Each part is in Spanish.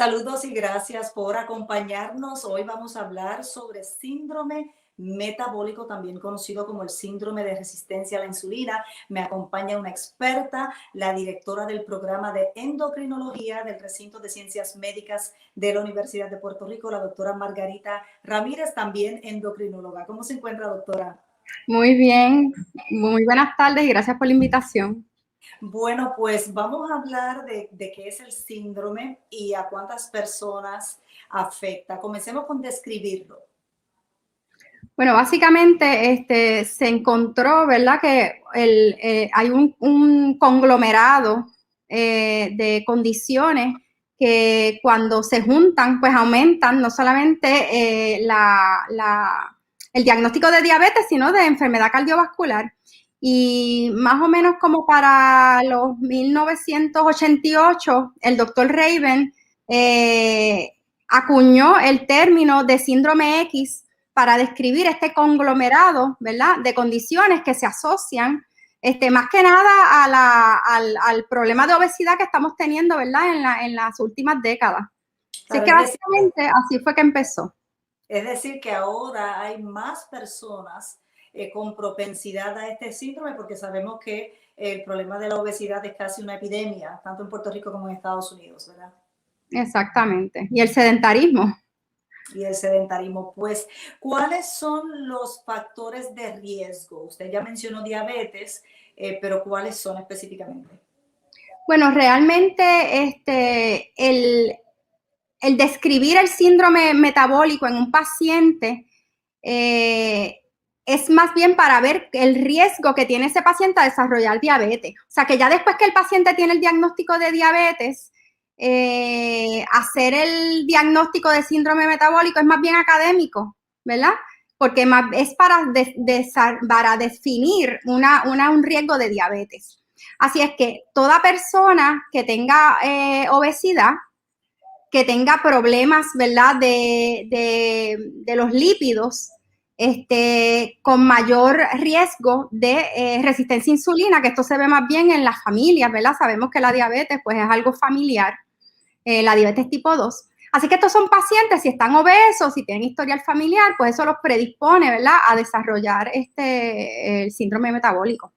Saludos y gracias por acompañarnos. Hoy vamos a hablar sobre síndrome metabólico, también conocido como el síndrome de resistencia a la insulina. Me acompaña una experta, la directora del programa de endocrinología del Recinto de Ciencias Médicas de la Universidad de Puerto Rico, la doctora Margarita Ramírez, también endocrinóloga. ¿Cómo se encuentra, doctora? Muy bien, muy buenas tardes y gracias por la invitación. Bueno, pues vamos a hablar de qué es el síndrome y a cuántas personas afecta. Comencemos con describirlo. Bueno, básicamente se encontró, ¿verdad?, que hay un conglomerado de condiciones que cuando se juntan, pues aumentan no solamente el diagnóstico de diabetes, sino de enfermedad cardiovascular. Y más o menos como para los 1988, el doctor Raven acuñó el término de síndrome X para describir este conglomerado, ¿verdad?, de condiciones que se asocian más que nada al problema de obesidad que estamos teniendo, ¿verdad?, en las últimas décadas. Así Claro, que básicamente así fue que empezó. es decir, que ahora hay más personas con propensidad a este síndrome porque sabemos que el problema de la obesidad es casi una epidemia, tanto en Puerto Rico como en Estados Unidos, ¿verdad? Exactamente. Y el sedentarismo. Y el sedentarismo. Pues, ¿cuáles son los factores de riesgo? Usted ya mencionó diabetes, pero ¿cuáles son específicamente? Bueno, realmente el describir el síndrome metabólico en un paciente es más bien para ver el riesgo que tiene ese paciente a desarrollar diabetes. O sea, que ya después que el paciente tiene el diagnóstico de diabetes, hacer el diagnóstico de síndrome metabólico es más bien académico, ¿verdad? Porque es para definir un riesgo de diabetes. Así es que toda persona que tenga obesidad, que tenga problemas, ¿verdad?, de los lípidos, con mayor riesgo de resistencia a insulina, que esto se ve más bien en las familias, ¿verdad? Sabemos que la diabetes, pues, es algo familiar, la diabetes tipo 2. Así que estos son pacientes, si están obesos, si tienen historial familiar, pues eso los predispone, ¿verdad?, a desarrollar el síndrome metabólico.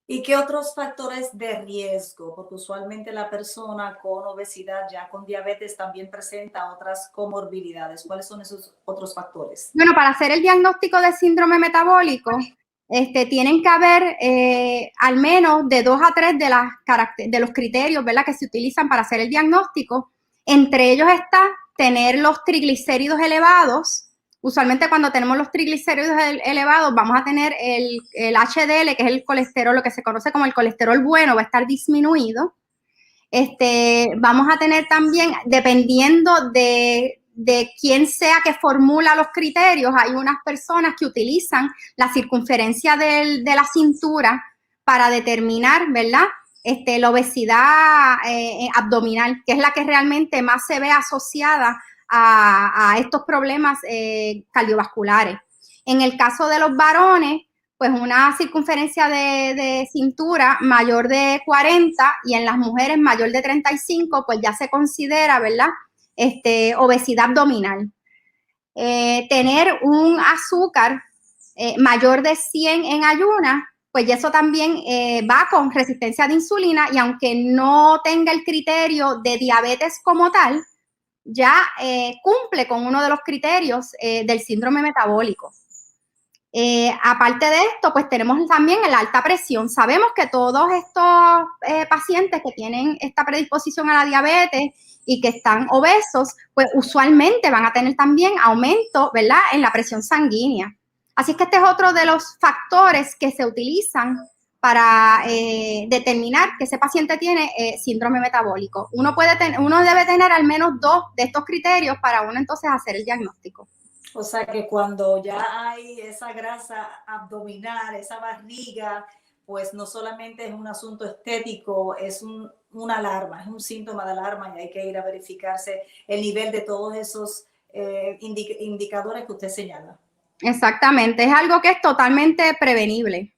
¿Y qué otros factores de riesgo? Porque usualmente la persona con obesidad, ya con diabetes, también presenta otras comorbilidades. ¿Cuáles son esos otros factores? Bueno, para hacer el diagnóstico de síndrome metabólico, tienen que haber al menos de 2 a 3 de los criterios, ¿verdad?, que se utilizan para hacer el diagnóstico. Entre ellos está tener los triglicéridos elevados. Usualmente cuando tenemos los triglicéridos elevados vamos a tener el HDL, que es el colesterol, lo que se conoce como el colesterol bueno, va a estar disminuido. Vamos a tener también, dependiendo de quién sea que formula los criterios, hay unas personas que utilizan la circunferencia de la cintura para determinar, ¿verdad?, la obesidad abdominal, que es la que realmente más se ve asociada a estos problemas cardiovasculares. En el caso de los varones, pues una circunferencia de cintura mayor de 40 y en las mujeres mayor de 35, pues ya se considera, ¿verdad?, obesidad abdominal. Tener un azúcar mayor de 100 en ayunas, pues eso también va con resistencia de insulina y aunque no tenga el criterio de diabetes como tal, ya cumple con uno de los criterios del síndrome metabólico. Aparte de esto, pues tenemos también la alta presión. Sabemos que todos estos pacientes que tienen esta predisposición a la diabetes y que están obesos, pues usualmente van a tener también aumento, ¿verdad?, en la presión sanguínea. Así que este es otro de los factores que se utilizan para determinar que ese paciente tiene síndrome metabólico. Uno debe tener al menos 2 de estos criterios para uno entonces hacer el diagnóstico. O sea que cuando ya hay esa grasa abdominal, esa barriga, pues no solamente es un asunto estético, es una alarma, es un síntoma de alarma y hay que ir a verificarse el nivel de todos esos indicadores que usted señala. Exactamente, es algo que es totalmente prevenible.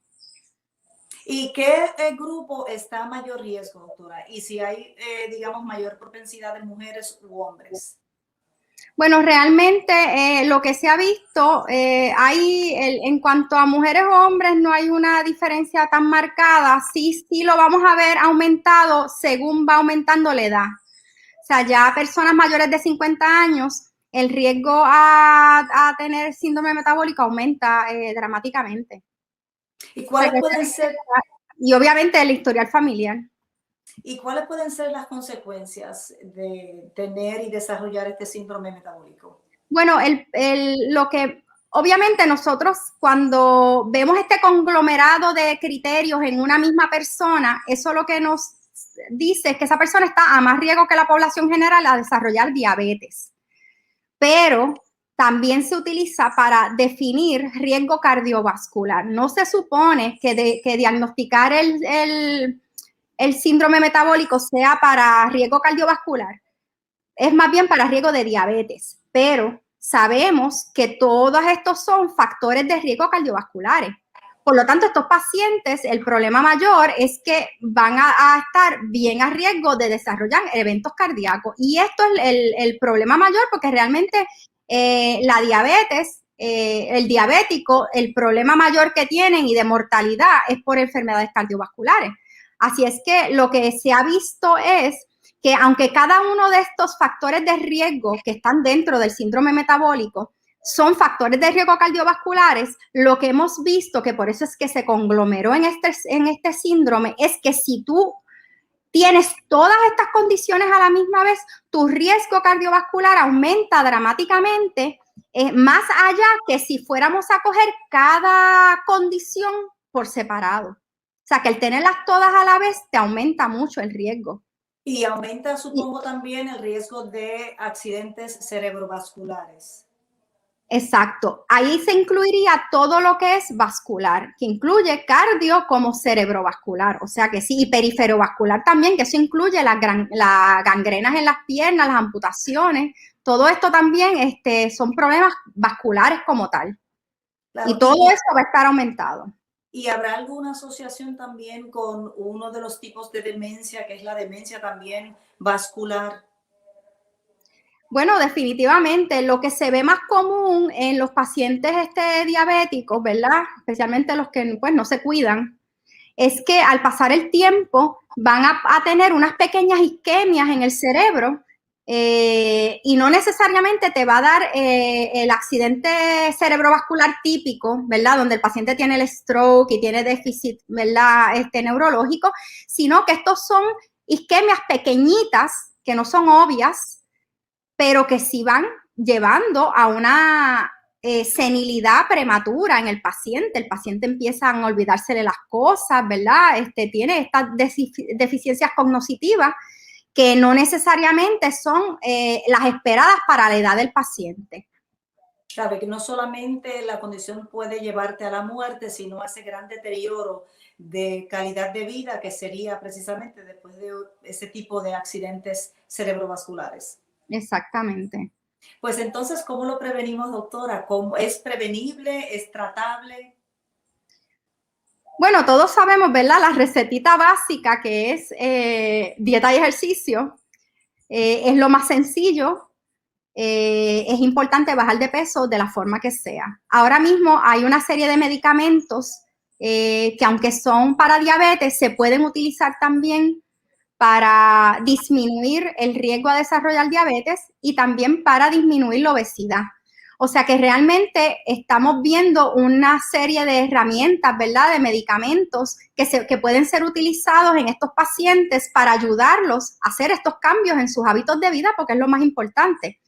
¿Y qué grupo está a mayor riesgo, doctora? Y si hay, digamos, mayor propensidad de mujeres u hombres. Bueno, realmente lo que se ha visto, en cuanto a mujeres o hombres, no hay una diferencia tan marcada. Sí, sí lo vamos a ver aumentado según va aumentando la edad. O sea, ya personas mayores de 50 años, el riesgo a tener síndrome metabólico aumenta dramáticamente. ¿Y O sea, cuáles pueden ser, y obviamente el historial familiar. ¿Y cuáles pueden ser las consecuencias de tener y desarrollar este síndrome metabólico? Bueno, lo que obviamente nosotros cuando vemos este conglomerado de criterios en una misma persona, eso lo que nos dice es que esa persona está a más riesgo que la población general a desarrollar diabetes. Pero también se utiliza para definir riesgo cardiovascular. No se supone que diagnosticar el síndrome metabólico sea para riesgo cardiovascular, es más bien para riesgo de diabetes, pero sabemos que todos estos son factores de riesgo cardiovasculares. Por lo tanto, estos pacientes, el problema mayor es que van a estar bien a riesgo de desarrollar eventos cardíacos. Y esto es el problema mayor porque realmente la diabetes, el diabético, el problema mayor que tienen y de mortalidad es por enfermedades cardiovasculares. Así es que lo que se ha visto es que aunque cada uno de estos factores de riesgo que están dentro del síndrome metabólico son factores de riesgo cardiovasculares, lo que hemos visto, que por eso es que se conglomeró en este síndrome, es que si tú tienes todas estas condiciones a la misma vez, tu riesgo cardiovascular aumenta dramáticamente, más allá que si fuéramos a coger cada condición por separado. O sea, que el tenerlas todas a la vez te aumenta mucho el riesgo. Y aumenta, supongo, también el riesgo de accidentes cerebrovasculares. Exacto. Ahí se incluiría todo lo que es vascular, que incluye cardio como cerebrovascular, o sea que sí, y periferovascular también, que eso incluye las gangrenas en las piernas, las amputaciones, todo esto también son problemas vasculares como tal. Claro, Y todo eso va a estar aumentado. ¿Y habrá alguna asociación también con uno de los tipos de demencia, que es la demencia también vascular? Bueno, definitivamente lo que se ve más común en los pacientes diabéticos, ¿verdad? Especialmente los que pues, no se cuidan, es que al pasar el tiempo van a tener unas pequeñas isquemias en el cerebro y no necesariamente te va a dar el accidente cerebrovascular típico, ¿verdad? Donde el paciente tiene el stroke y tiene déficit, ¿verdad? Neurológico, sino que estos son isquemias pequeñitas que no son obvias, pero que sí van llevando a una senilidad prematura en el paciente. El paciente empieza a olvidársele las cosas, ¿verdad? Tiene estas deficiencias cognitivas que no necesariamente son las esperadas para la edad del paciente. Claro, que no solamente la condición puede llevarte a la muerte, sino a ese gran deterioro de calidad de vida que sería precisamente después de ese tipo de accidentes cerebrovasculares. Exactamente. Pues entonces, ¿cómo lo prevenimos, doctora? ¿Cómo, es prevenible? ¿Es tratable? Bueno, todos sabemos, ¿verdad? La recetita básica que es dieta y ejercicio es lo más sencillo. Es importante bajar de peso de la forma que sea. Ahora mismo hay una serie de medicamentos que aunque son para diabetes, se pueden utilizar también para disminuir el riesgo a desarrollar diabetes y también para disminuir la obesidad. O sea que realmente estamos viendo una serie de herramientas, ¿verdad? De medicamentos que pueden ser utilizados en estos pacientes para ayudarlos a hacer estos cambios en sus hábitos de vida, porque es lo más importante.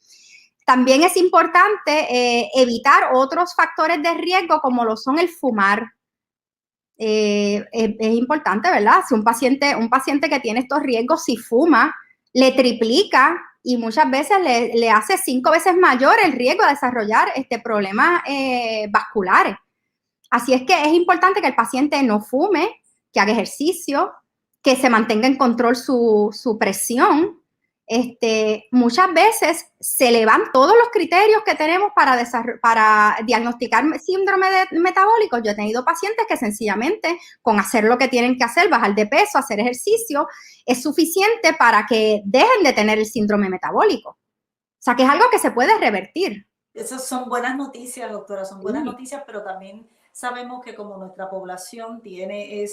También es importante evitar otros factores de riesgo como lo son el fumar. Es importante, ¿verdad? Si un paciente que tiene estos riesgos, si fuma, le triplica y muchas veces le hace 5 veces mayor el riesgo de desarrollar problemas vasculares. Así es que es importante que el paciente no fume, que haga ejercicio, que se mantenga en control su presión muchas veces se le van todos los criterios que tenemos para diagnosticar síndrome metabólico. Yo he tenido pacientes que sencillamente con hacer lo que tienen que hacer, bajar de peso, hacer ejercicio, es suficiente para que dejen de tener el síndrome metabólico. O sea, que es algo que se puede revertir. Esas son buenas noticias, doctora, son buenas noticias, pero también sabemos que como nuestra población tiene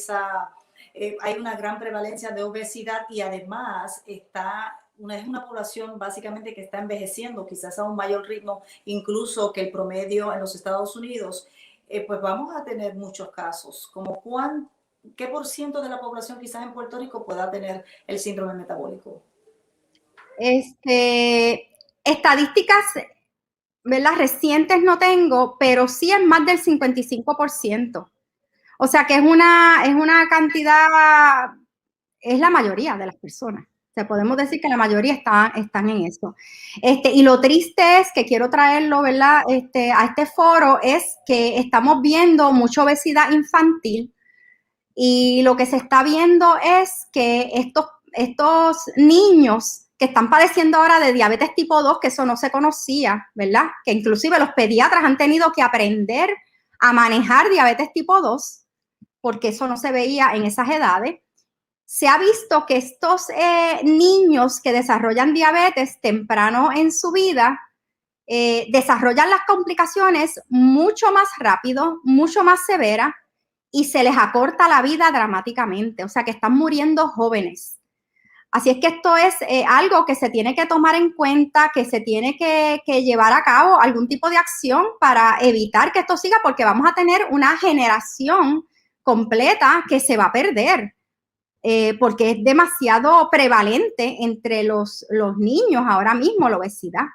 hay una gran prevalencia de obesidad y además es una población básicamente que está envejeciendo quizás a un mayor ritmo incluso que el promedio en los Estados Unidos, pues vamos a tener muchos casos, como ¿qué por ciento de la población quizás en Puerto Rico pueda tener el síndrome metabólico? Estadísticas, ¿verdad?, recientes no tengo, pero sí es más del 55%. O sea que es una cantidad, es la mayoría de las personas. O sea, podemos decir que la mayoría están en eso. Y lo triste es que quiero traerlo, ¿verdad?, a este foro, es que estamos viendo mucha obesidad infantil y lo que se está viendo es que estos niños que están padeciendo ahora de diabetes tipo 2, que eso no se conocía, ¿verdad?, que inclusive los pediatras han tenido que aprender a manejar diabetes tipo 2, porque eso no se veía en esas edades. Se ha visto que estos niños que desarrollan diabetes temprano en su vida desarrollan las complicaciones mucho más rápido, mucho más severa, y se les acorta la vida dramáticamente. O sea, que están muriendo jóvenes. Así es que esto es algo que se tiene que tomar en cuenta, que se tiene que llevar a cabo algún tipo de acción para evitar que esto siga, porque vamos a tener una generación completa que se va a perder, porque es demasiado prevalente entre los niños ahora mismo la obesidad.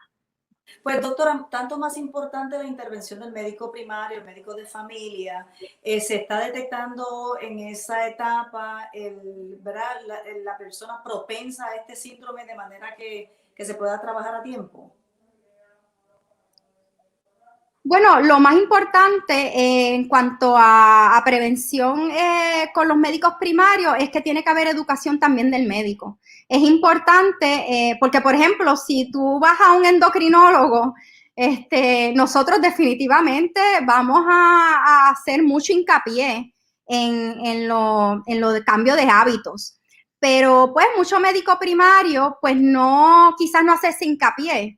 Pues doctora, tanto más importante la intervención del médico primario, el médico de familia, se está detectando en esa etapa ¿verdad? La persona propensa a este síndrome de manera que se pueda trabajar a tiempo. Bueno, lo más importante en cuanto a prevención con los médicos primarios es que tiene que haber educación también del médico. Es importante porque, por ejemplo, si tú vas a un endocrinólogo, nosotros definitivamente vamos a hacer mucho hincapié en lo de cambio de hábitos. Pero pues mucho médico primario pues quizás no hace ese hincapié.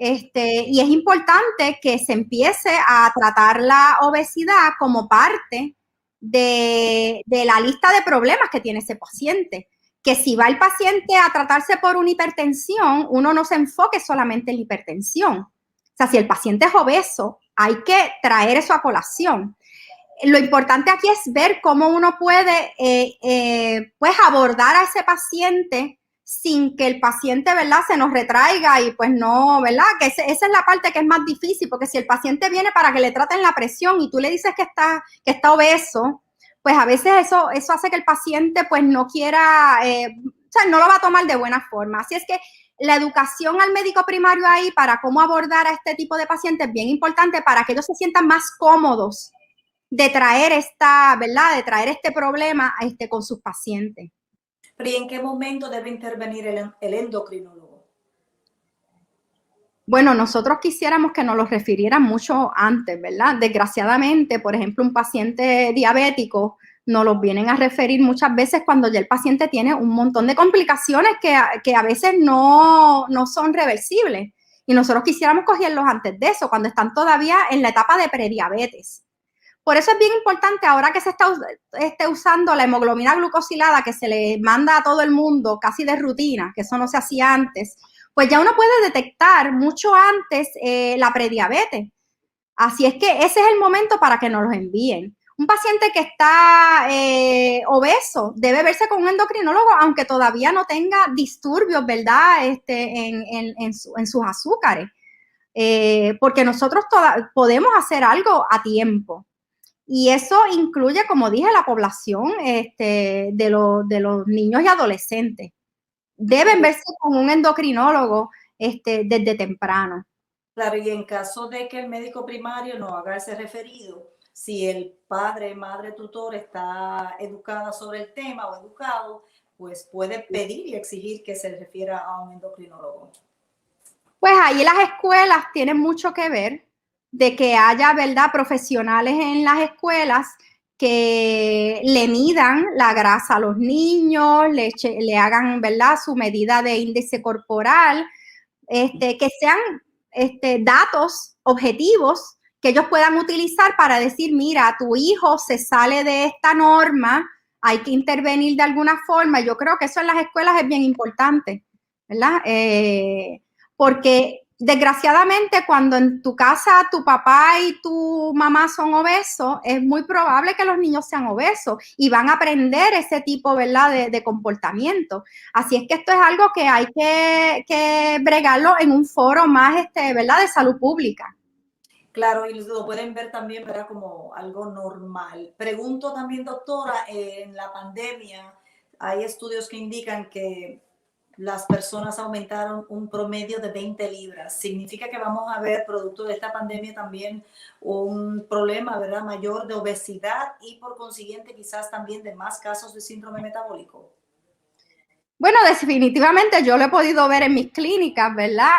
Y es importante que se empiece a tratar la obesidad como parte de la lista de problemas que tiene ese paciente. Que si va el paciente a tratarse por una hipertensión, uno no se enfoque solamente en la hipertensión. O sea, si el paciente es obeso, hay que traer eso a colación. Lo importante aquí es ver cómo uno puede pues abordar a ese paciente sin que el paciente, ¿verdad?, se nos retraiga y pues no, ¿verdad? Que esa es la parte que es más difícil, porque si el paciente viene para que le traten la presión y tú le dices que está obeso, pues a veces eso hace que el paciente pues no quiera, o sea, no lo va a tomar de buena forma. Así es que la educación al médico primario ahí para cómo abordar a este tipo de pacientes es bien importante para que ellos se sientan más cómodos de traer ¿verdad?, de traer este problema con sus pacientes. Pero ¿y en qué momento debe intervenir el endocrinólogo? Bueno, nosotros quisiéramos que nos lo refirieran mucho antes, ¿verdad? Desgraciadamente, por ejemplo, un paciente diabético nos los vienen a referir muchas veces cuando ya el paciente tiene un montón de complicaciones que a veces no son reversibles. Y nosotros quisiéramos cogerlos antes de eso, cuando están todavía en la etapa de prediabetes. Por eso es bien importante ahora que se está usando la hemoglobina glucosilada que se le manda a todo el mundo casi de rutina, que eso no se hacía antes, pues ya uno puede detectar mucho antes la prediabetes. Así es que ese es el momento para que nos los envíen. Un paciente que está obeso debe verse con un endocrinólogo, aunque todavía no tenga disturbios, ¿verdad?, en sus azúcares, porque nosotros podemos hacer algo a tiempo. Y eso incluye, como dije, la población de los niños y adolescentes. Deben verse con un endocrinólogo desde temprano. Claro, y en caso de que el médico primario no haga ese referido, si el padre, madre, tutor está educada sobre el tema o educado, pues puede pedir y exigir que se refiera a un endocrinólogo? Pues ahí las escuelas tienen mucho que ver de que haya, ¿verdad?, profesionales en las escuelas que le midan la grasa a los niños, le hagan, ¿verdad?, su medida de índice corporal, que sean datos objetivos que ellos puedan utilizar para decir, mira, tu hijo se sale de esta norma, hay que intervenir de alguna forma. Yo creo que eso en las escuelas es bien importante, ¿verdad? Porque desgraciadamente cuando en tu casa tu papá y tu mamá son obesos, es muy probable que los niños sean obesos y van a aprender ese tipo, ¿verdad?, de comportamiento. Así es que esto es algo que hay que bregarlo en un foro más, ¿verdad?, de salud pública. Claro, y lo pueden ver también, ¿verdad?, como algo normal. Pregunto también, doctora, en la pandemia hay estudios que indican que las personas aumentaron un promedio de 20 libras. ¿Significa que vamos a ver, producto de esta pandemia, también un problema, ¿verdad?, mayor de obesidad y por consiguiente quizás también de más casos de síndrome metabólico? Bueno, definitivamente yo lo he podido ver en mis clínicas, ¿verdad?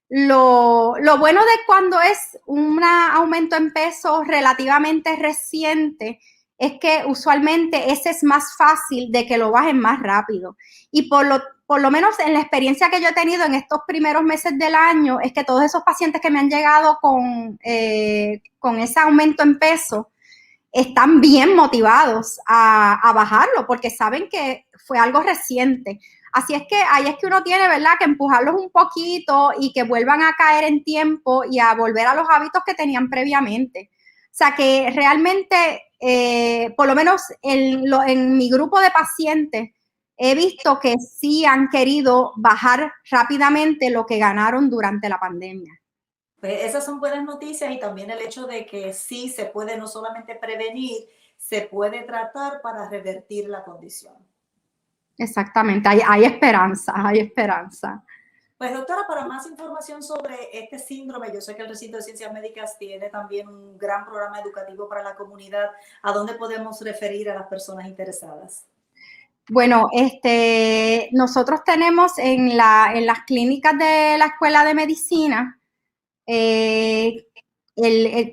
Lo bueno de cuando es un aumento en peso relativamente reciente es que usualmente ese es más fácil de que lo bajen más rápido. Y por lo menos en la experiencia que yo he tenido en estos primeros meses del año, es que todos esos pacientes que me han llegado con ese aumento en peso, están bien motivados a bajarlo porque saben que fue algo reciente. Así es que ahí es que uno tiene, ¿verdad?, que empujarlos un poquito y que vuelvan a caer en tiempo y a volver a los hábitos que tenían previamente. O sea que realmente, por lo menos en mi grupo de pacientes, he visto que sí han querido bajar rápidamente lo que ganaron durante la pandemia. Pues esas son buenas noticias y también el hecho de que sí se puede no solamente prevenir, se puede tratar para revertir la condición. Exactamente, hay esperanza, hay esperanza. Pues doctora, para más información sobre este síndrome, yo sé que el Recinto de Ciencias Médicas tiene también un gran programa educativo para la comunidad. ¿A dónde podemos referir a las personas interesadas? Bueno, nosotros tenemos en las clínicas de la Escuela de Medicina, eh,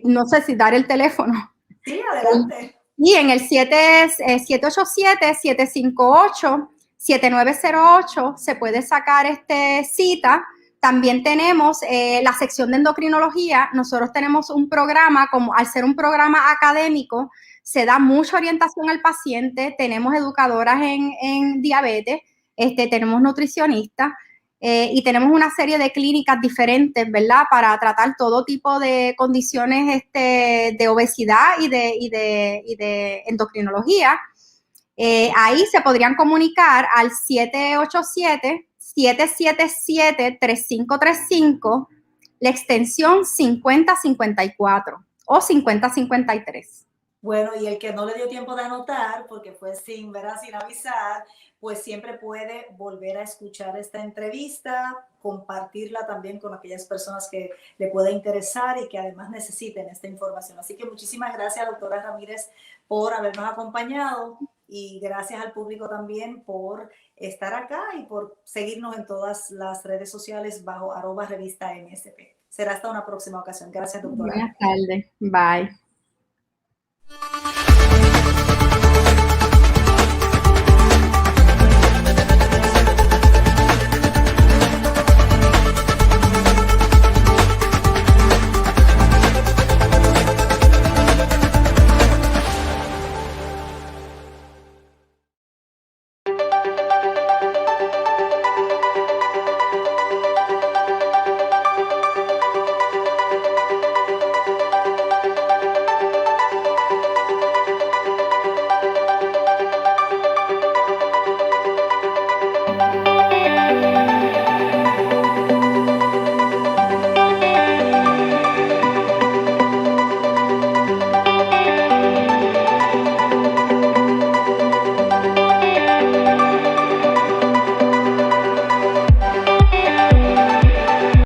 no sé si dar el teléfono. Sí, adelante. Y en el 787-758-7908 se puede sacar cita. También tenemos la sección de endocrinología. Nosotros tenemos un programa, como al ser un programa académico, se da mucha orientación al paciente. Tenemos educadoras en diabetes, tenemos nutricionistas. Y tenemos una serie de clínicas diferentes, ¿verdad?, para tratar todo tipo de condiciones de obesidad y de endocrinología. Ahí se podrían comunicar al 787-777-3535, la extensión 5054 o 5053. Bueno, y el que no le dio tiempo de anotar, porque fue sin, ¿verdad?, sin avisar, pues siempre puede volver a escuchar esta entrevista, compartirla también con aquellas personas que le pueda interesar y que además necesiten esta información. Así que muchísimas gracias, doctora Ramírez, por habernos acompañado y gracias al público también por estar acá y por seguirnos en todas las redes sociales bajo @revista MSP. Será hasta una próxima ocasión. Gracias, doctora. Buenas tardes. Bye.